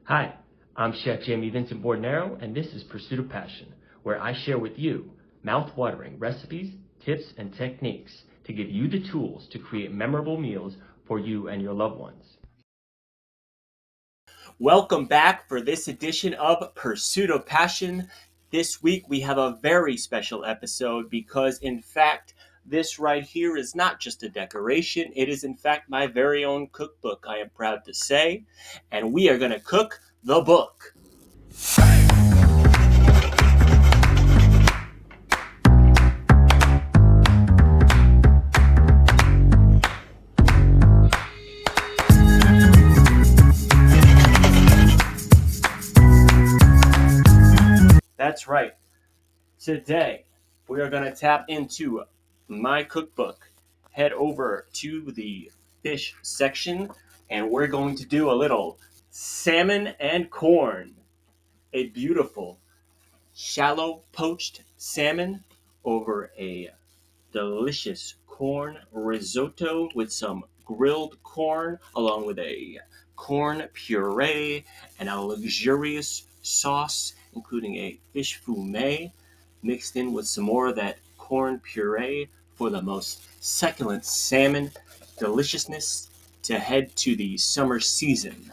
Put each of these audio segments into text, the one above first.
Hi, I'm Chef Jamie Vincent Bordonaro, and this is Pursuit of Passion, where I share with you mouth-watering recipes, tips, and techniques to give you the tools to create memorable meals for you and your loved ones. Welcome back for this edition of Pursuit of Passion. This week we have a very special episode because, in fact, this right here is not just a decoration. It is, in fact, my very own cookbook, I am proud to say. And we are going to cook the book. That's right. Today, we are going to tap into my cookbook. Head over to the fish section, and we're going to do a little salmon and corn. A beautiful, shallow poached salmon over a delicious corn risotto with some grilled corn, along with a corn puree and a luxurious sauce, including a fish fumet, mixed in with some more of that corn puree for the most succulent salmon deliciousness to head to the summer season.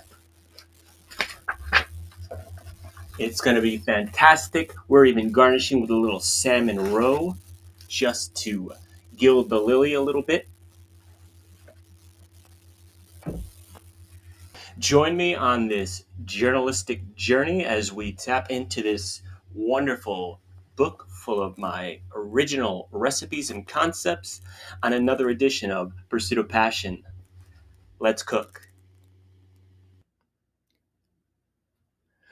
It's going to be fantastic. We're even garnishing with a little salmon roe just to gild the lily a little bit. Join me on this journalistic journey as we tap into this wonderful book full of my original recipes and concepts on another edition of Pursuit of Passion. Let's cook.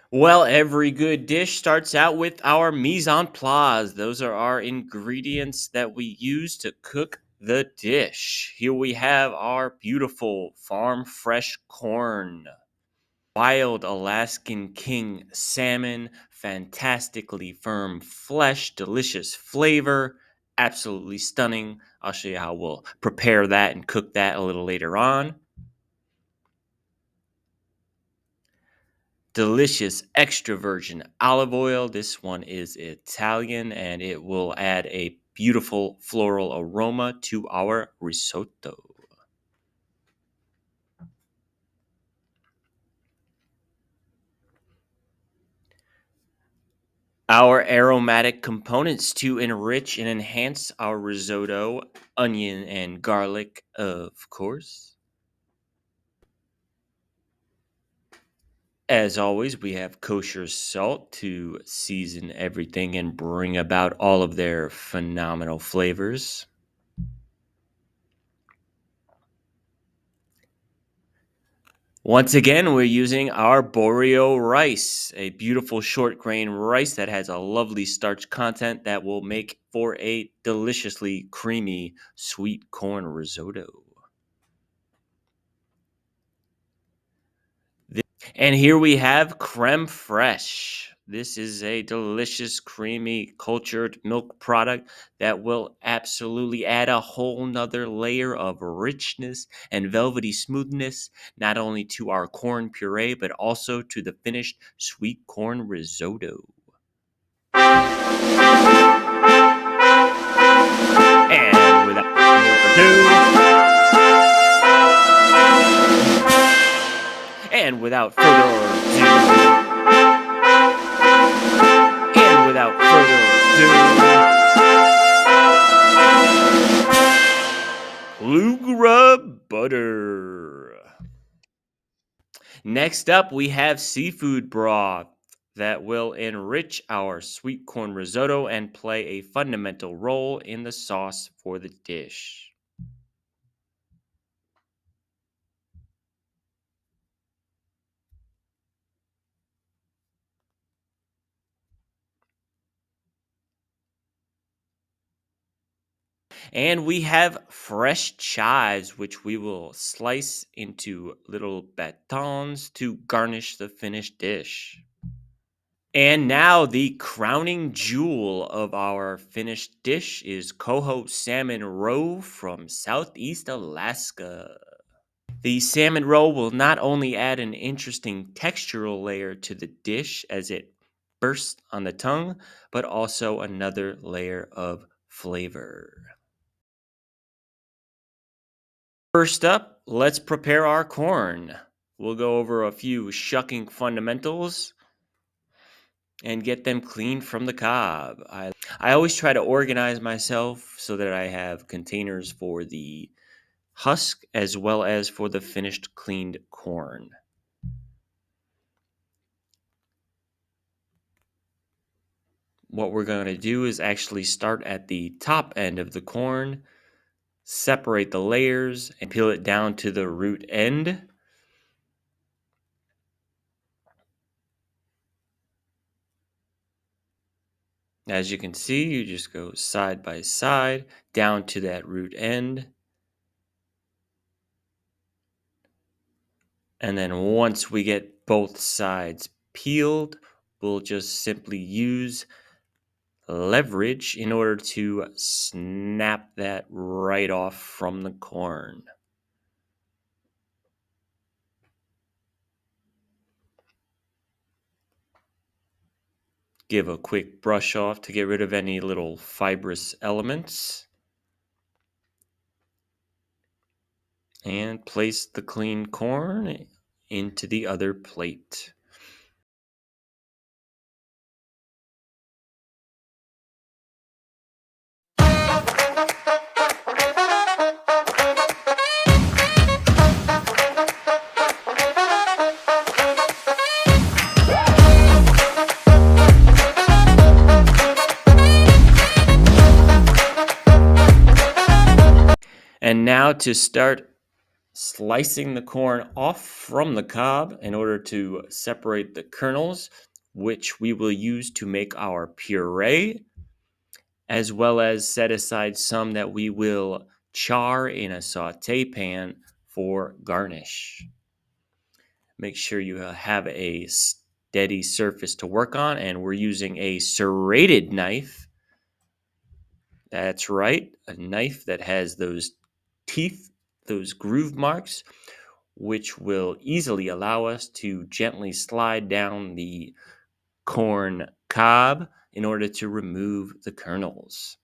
Well, every good dish starts out with our mise en place. Those are our ingredients that we use to cook the dish. Here we have our beautiful farm fresh corn, wild Alaskan king salmon, fantastically firm flesh, delicious flavor, absolutely stunning. I'll show you how we'll prepare that and cook that a little later on. Delicious extra virgin olive oil. This one is Italian and it will add a beautiful floral aroma to our risotto. Our aromatic components to enrich and enhance our risotto: onion and garlic, of course. As always, we have kosher salt to season everything and bring about all of their phenomenal flavors. Once again, we're using our Boreo rice, a beautiful short grain rice that has a lovely starch content that will make for a deliciously creamy sweet corn risotto. And here we have creme fraiche. This is a delicious, creamy, cultured milk product that will absolutely add a whole nother layer of richness and velvety smoothness, not only to our corn puree, but also to the finished sweet corn risotto. And without further ado, and without further ado, and without further ado, blue rub butter. Next up, we have seafood broth that will enrich our sweet corn risotto and play a fundamental role in the sauce for the dish. And we have fresh chives, which we will slice into little batons to garnish the finished dish. And now the crowning jewel of our finished dish is coho salmon roe from Southeast Alaska. The salmon roll will not only add an interesting textural layer to the dish as it bursts on the tongue, but also another layer of flavor. First up, let's prepare our corn. We'll go over a few shucking fundamentals and get them cleaned from the cob. I always try to organize myself so that I have containers for the husk as well as for the finished cleaned corn. What we're going to do is actually start at the top end of the corn, separate the layers, and peel it down to the root end. As you can see, you just go side by side down to that root end. And then once we get both sides peeled, we'll just simply use leverage in order to snap that right off from the corn. Give a quick brush off to get rid of any little fibrous elements. And place the clean corn into the other plate. And now to start slicing the corn off from the cob in order to separate the kernels, which we will use to make our puree, as well as set aside some that we will char in a saute pan for garnish. Make sure you have a steady surface to work on, and we're using a serrated knife. That's right, a knife that has those teeth, those groove marks, which will easily allow us to gently slide down the corn cob in order to remove the kernels.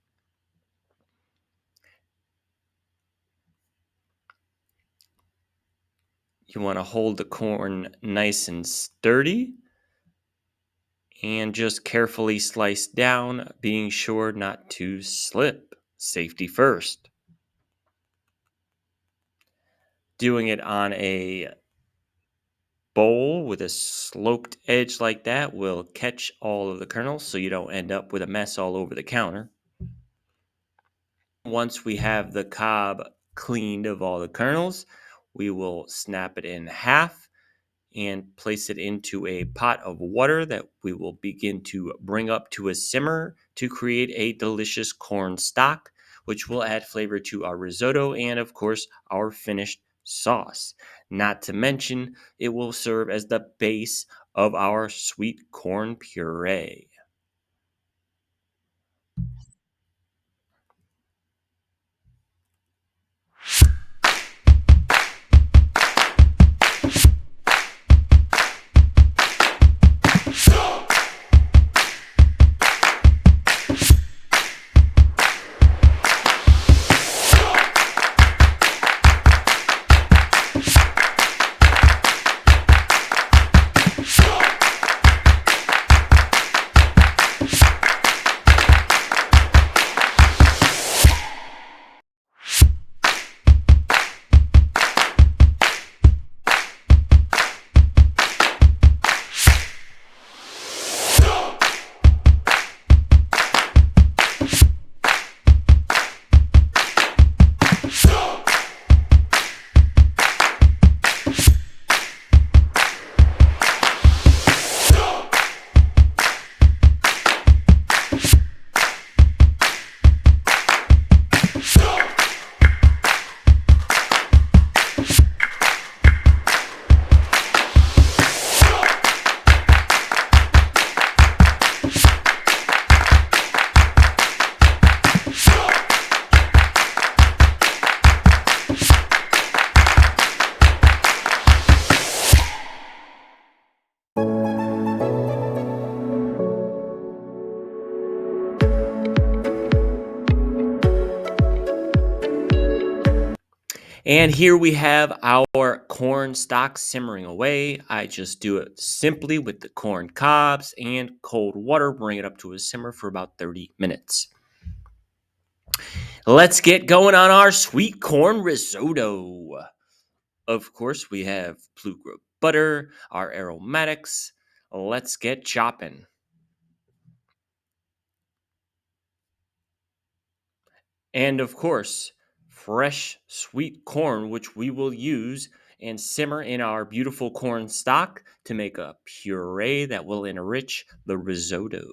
You want to hold the corn nice and sturdy and just carefully slice down, being sure not to slip. Safety first. Doing it on a bowl with a sloped edge like that will catch all of the kernels so you don't end up with a mess all over the counter. Once we have the cob cleaned of all the kernels, we will snap it in half and place it into a pot of water that we will begin to bring up to a simmer to create a delicious corn stock, which will add flavor to our risotto and, of course, our finished sauce. Not to mention, it will serve as the base of our sweet corn puree. And here we have our corn stock simmering away. I just do it simply with the corn cobs and cold water, bring it up to a simmer for about 30 minutes. Let's get going on our sweet corn risotto. Of course, we have Puree butter, our aromatics. Let's get chopping. And of course, fresh sweet corn, which we will use and simmer in our beautiful corn stock to make a puree that will enrich the risotto.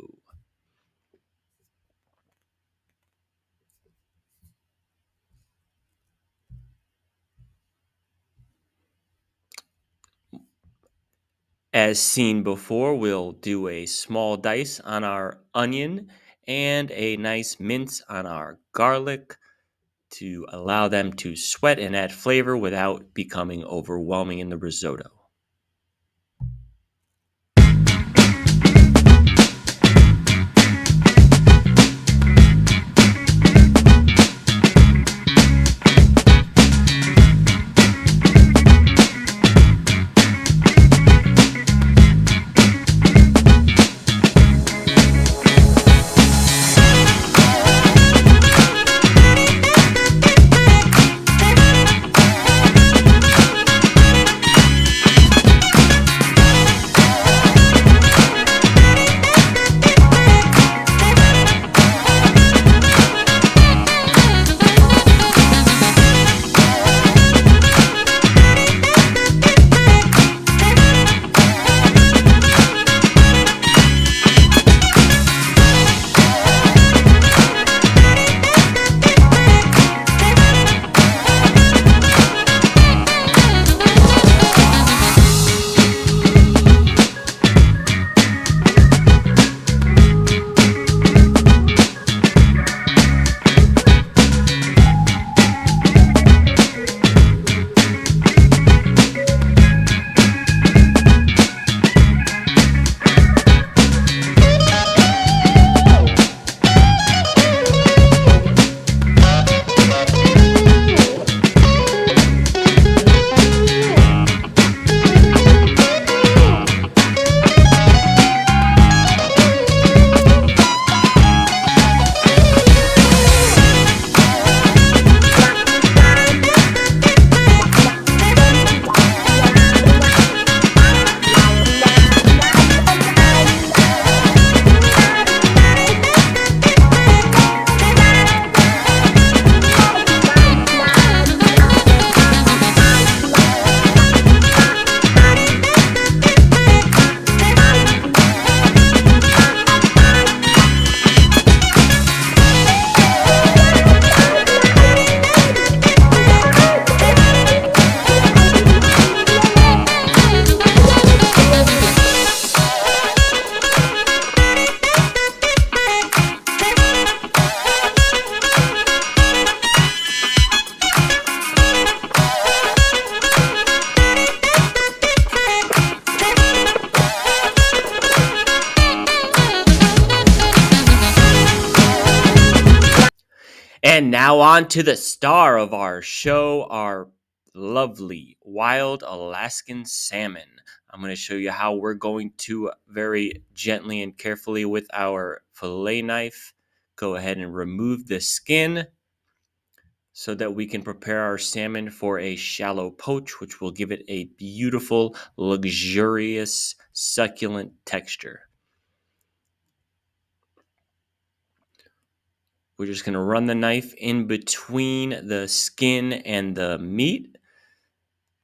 As seen before, we'll do a small dice on our onion and a nice mince on our garlic to allow them to sweat and add flavor without becoming overwhelming in the risotto. And now on to the star of our show, our lovely wild Alaskan salmon. I'm going to show you how we're going to very gently and carefully with our fillet knife go ahead and remove the skin so that we can prepare our salmon for a shallow poach, which will give it a beautiful, luxurious, succulent texture. We're just going to run the knife in between the skin and the meat.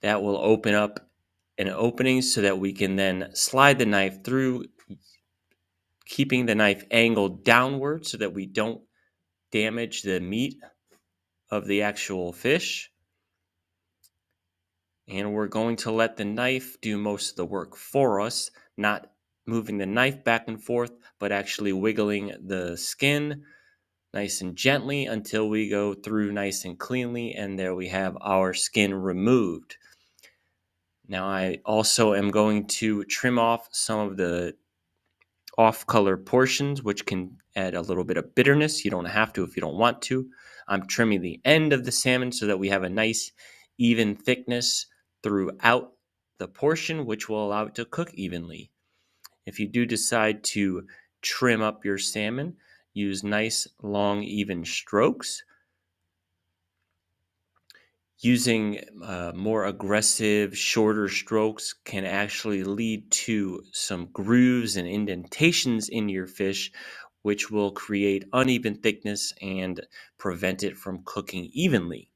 That will open up an opening so that we can then slide the knife through, keeping the knife angled downward so that we don't damage the meat of the actual fish. And we're going to let the knife do most of the work for us, not moving the knife back and forth, but actually wiggling the skin nice and gently until we go through nice and cleanly, and there we have our skin removed. Now I also am going to trim off some of the off-color portions, which can add a little bit of bitterness. You don't have to if you don't want to. I'm trimming the end of the salmon so that we have a nice, even thickness throughout the portion, which will allow it to cook evenly. If you do decide to trim up your salmon, use nice, long, even strokes. Using more aggressive, shorter strokes can actually lead to some grooves and indentations in your fish, which will create uneven thickness and prevent it from cooking evenly.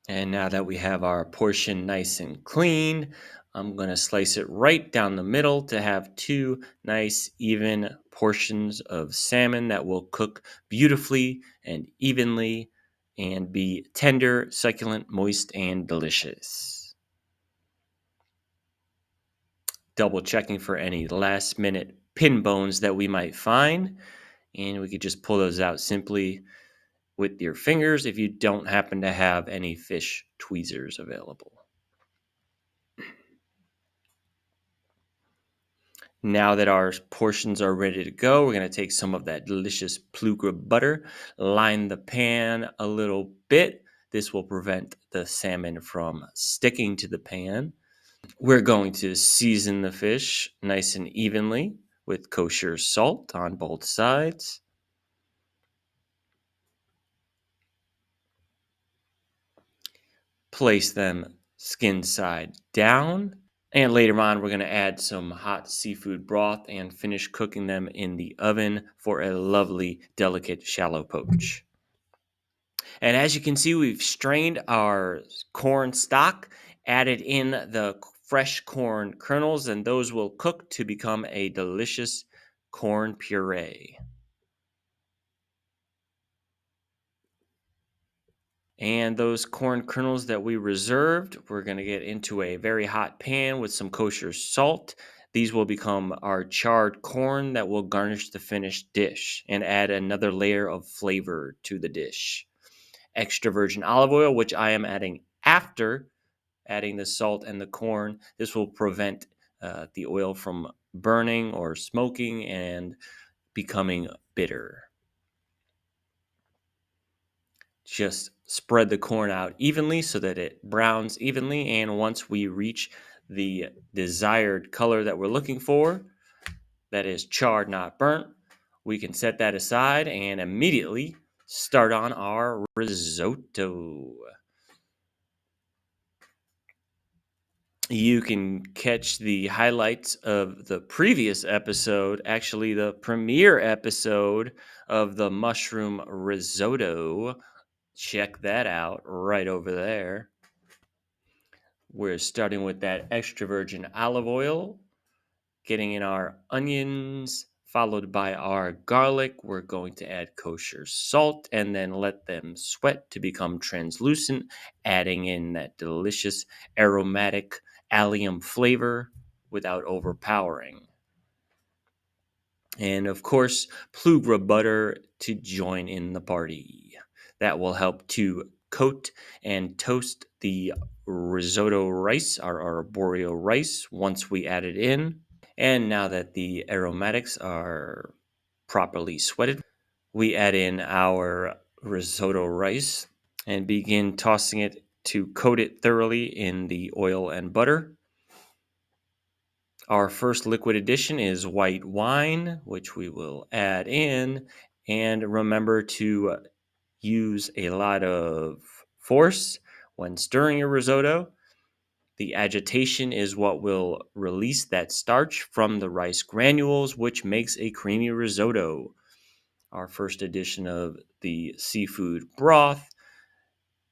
And now that we have our portion nice and clean, I'm going to slice it right down the middle to have two nice, even portions of salmon that will cook beautifully and evenly and be tender, succulent, moist, and delicious. Double checking for any last minute pin bones that we might find. And we could just pull those out simply with your fingers if you don't happen to have any fish tweezers available. Now that our portions are ready to go, we're going to take some of that delicious Puree butter, line the pan a little bit. This will prevent the salmon from sticking to the pan. We're going to season the fish nice and evenly with kosher salt on both sides. Place them skin side down. And later on, we're going to add some hot seafood broth and finish cooking them in the oven for a lovely, delicate, shallow poach. And as you can see, we've strained our corn stock, added in the fresh corn kernels, and those will cook to become a delicious corn puree. And those corn kernels that we reserved, we're going to get into a very hot pan with some kosher salt. These will become our charred corn that will garnish the finished dish and add another layer of flavor to the dish. Extra virgin olive oil, which I am adding after adding the salt and the corn. This will prevent the oil from burning or smoking and becoming bitter. Just spread the corn out evenly so that it browns evenly. And once we reach the desired color that we're looking for, that is charred, not burnt, we can set that aside and immediately start on our risotto. You can catch the highlights of the previous episode, actually, the premiere episode of the mushroom risotto. Check that out right over there. We're starting with that extra virgin olive oil, getting in our onions, followed by our garlic. We're going to add kosher salt and then let them sweat to become translucent, adding in that delicious aromatic allium flavor without overpowering. And of course, Puree butter to join in the party. That will help to coat and toast the risotto rice, our arborio rice, once we add it in. And now that the aromatics are properly sweated, we add in our risotto rice and begin tossing it to coat it thoroughly in the oil and butter. Our first liquid addition is white wine, which we will add in. And remember to use a lot of force when stirring your risotto. The agitation is what will release that starch from the rice granules, which makes a creamy risotto. Our first addition of the seafood broth.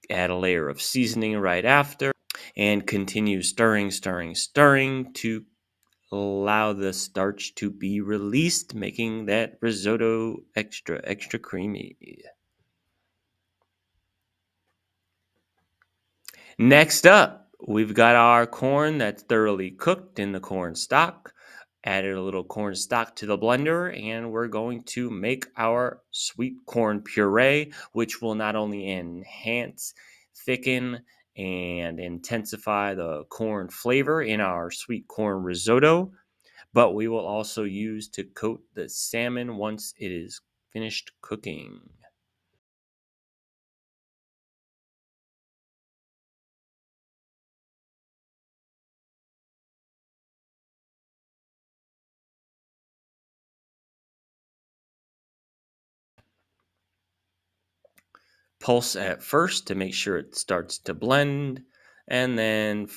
Add a layer of seasoning right after and continue stirring to allow the starch to be released, making that risotto extra creamy. Next up, we've got our corn that's thoroughly cooked in the corn stock. Added a little corn stock to the blender, and we're going to make our sweet corn puree, which will not only enhance, thicken, and intensify the corn flavor in our sweet corn risotto, but we will also use to coat the salmon once it is finished cooking. Pulse at first to make sure it starts to blend, and then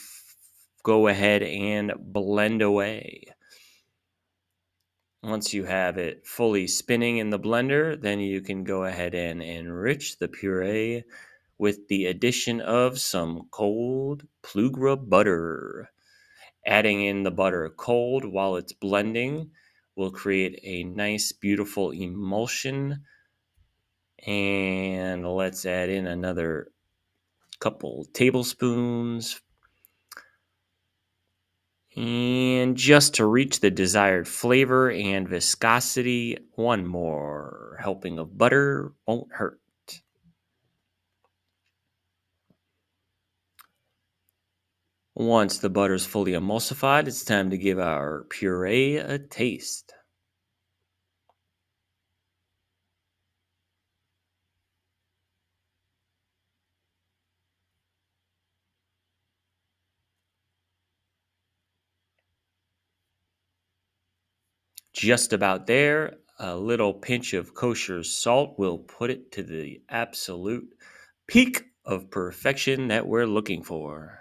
go ahead and blend away. Once you have it fully spinning in the blender, then you can go ahead and enrich the puree with the addition of some cold Plugra butter. Adding in the butter cold while it's blending will create a nice, beautiful emulsion. And let's add in another couple tablespoons. And just to reach the desired flavor and viscosity, one more helping of butter won't hurt. Once the butter's fully emulsified, it's time to give our puree a taste. Just about there, a little pinch of kosher salt will put it to the absolute peak of perfection that we're looking for.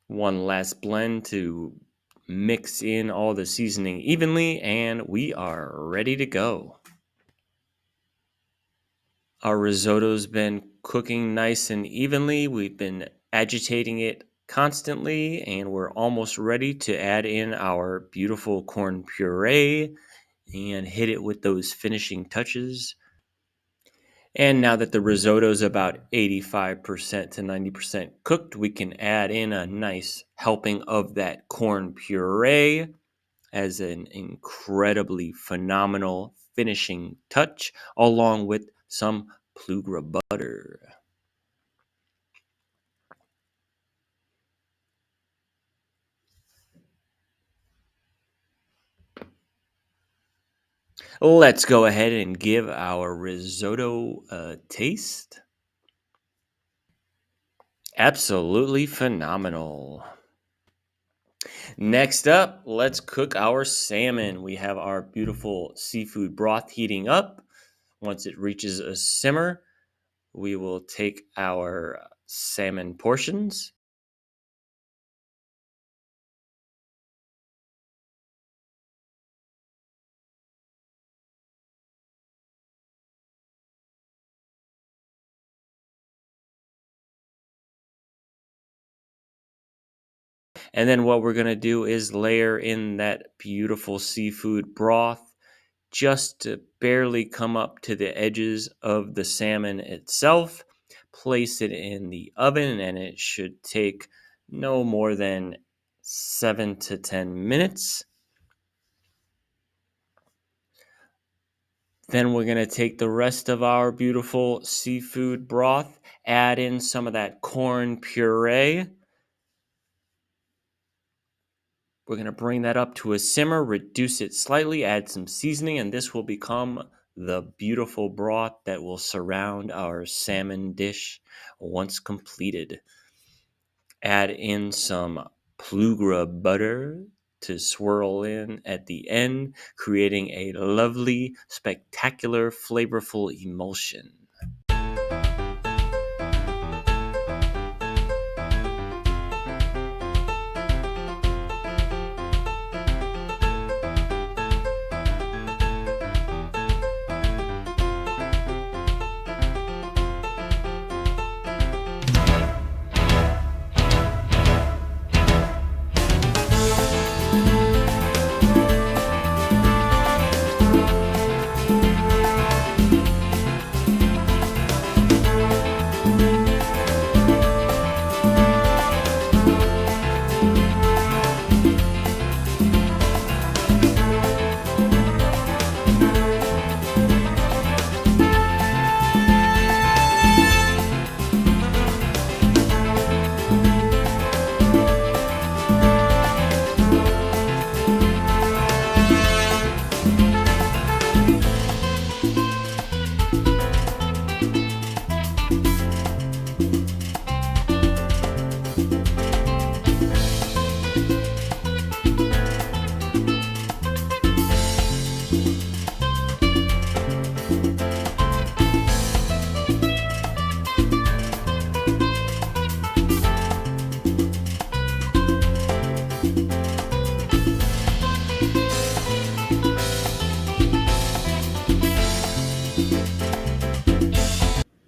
One last blend to mix in all the seasoning evenly, and we are ready to go. Our risotto's been cooking nice and evenly. We've been agitating it constantly, and we're almost ready to add in our beautiful corn puree and hit it with those finishing touches. And now that the risotto is about 85% to 90% cooked, we can add in a nice helping of that corn puree as an incredibly phenomenal finishing touch, along with some Plugra butter. Let's go ahead and give our risotto a taste. Absolutely phenomenal. Next up, let's cook our salmon. We have our beautiful seafood broth heating up. Once it reaches a simmer, we will take our salmon portions. And then what we're going to do is layer in that beautiful seafood broth just to barely come up to the edges of the salmon itself. Place it in the oven, and it should take no more than 7 to 10 minutes. Then we're going to take the rest of our beautiful seafood broth, add in some of that corn puree. We're going to bring that up to a simmer, reduce it slightly, add some seasoning, and this will become the beautiful broth that will surround our salmon dish once completed. Add in some Plugra butter to swirl in at the end, creating a lovely, spectacular, flavorful emulsion.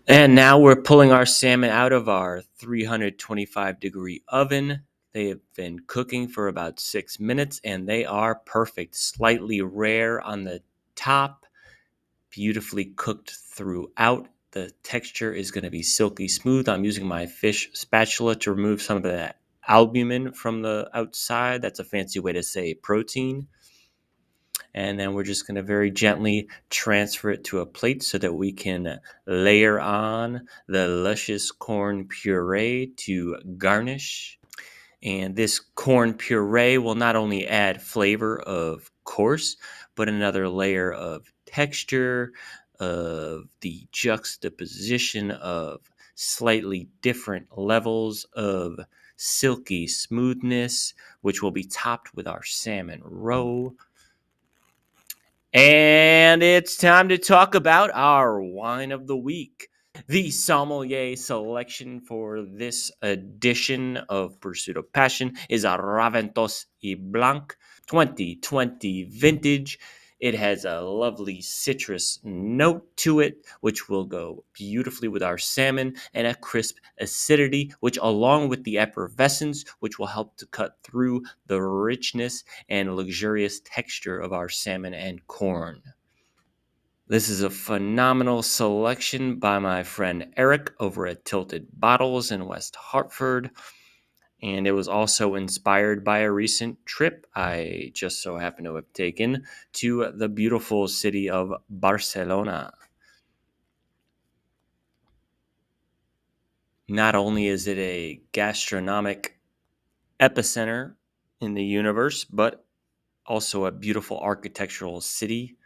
And now we're pulling our salmon out of our 325-degree oven. They have been cooking for about 6 minutes and they are perfect. Slightly rare on the top, beautifully cooked throughout. The texture is going to be silky smooth. I'm using my fish spatula to remove some of that albumin from the outside. That's a fancy way to say protein. And then we're just going to very gently transfer it to a plate so that we can layer on the luscious corn puree to garnish. And this corn puree will not only add flavor, of course, but another layer of texture, of the juxtaposition of slightly different levels of silky smoothness, which will be topped with our salmon roe. And it's time to talk about our wine of the week. The sommelier selection for this edition of Pursuit of Passion is a Raventos y Blanc 2020 vintage. It has a lovely citrus note to it, which will go beautifully with our salmon, and a crisp acidity, which, along with the effervescence, which will help to cut through the richness and luxurious texture of our salmon and corn. This is a phenomenal selection by my friend Eric over at Tilted Bottles in West Hartford. And it was also inspired by a recent trip I just so happened to have taken to the beautiful city of Barcelona. Not only is it a gastronomic epicenter in the universe, but also a beautiful architectural city,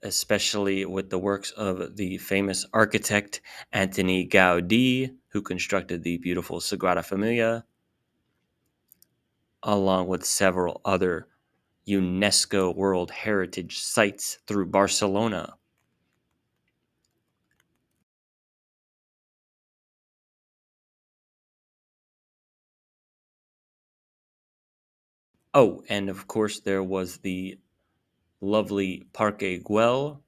especially with the works of the famous architect Antoni Gaudí, who constructed the beautiful Sagrada Familia, along with several other UNESCO World Heritage sites through Barcelona. Oh, and of course, there was the lovely Parque Güell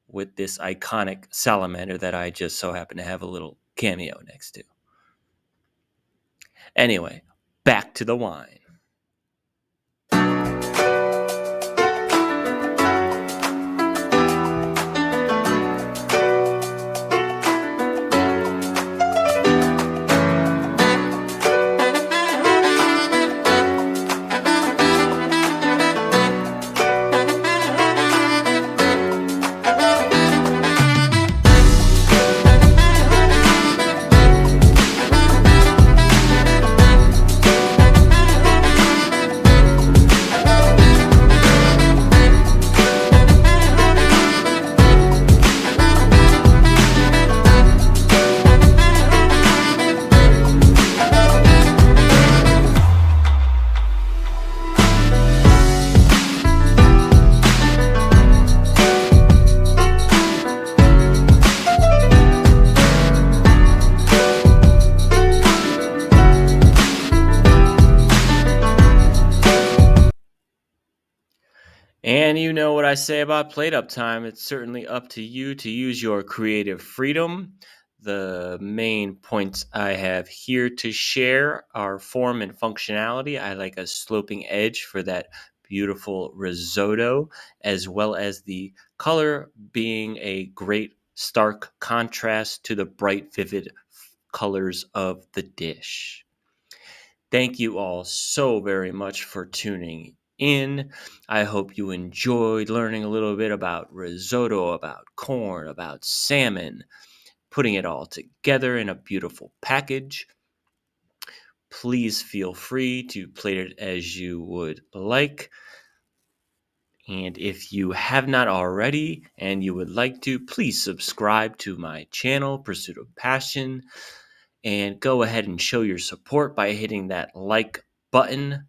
with this iconic salamander that I just so happen to have a little cameo next to. Anyway, back to the wine. And you know what I say about plate up time. It's certainly up to you to use your creative freedom. The main points I have here to share are form and functionality. I like a sloping edge for that beautiful risotto, as well as the color being a great stark contrast to the bright, vivid colors of the dish. Thank you all so very much for tuning in. I hope you enjoyed learning a little bit about risotto, about corn, about salmon, putting it all together in a beautiful package. Please feel free to plate it as you would like. And if you have not already and you would like to, please subscribe to my channel, Pursuit of Passion, and go ahead and show your support by hitting that like button.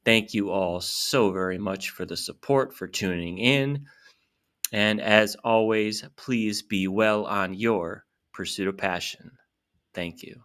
Thank you all so very much for the support, for tuning in. And as always, please be well on your pursuit of passion. Thank you.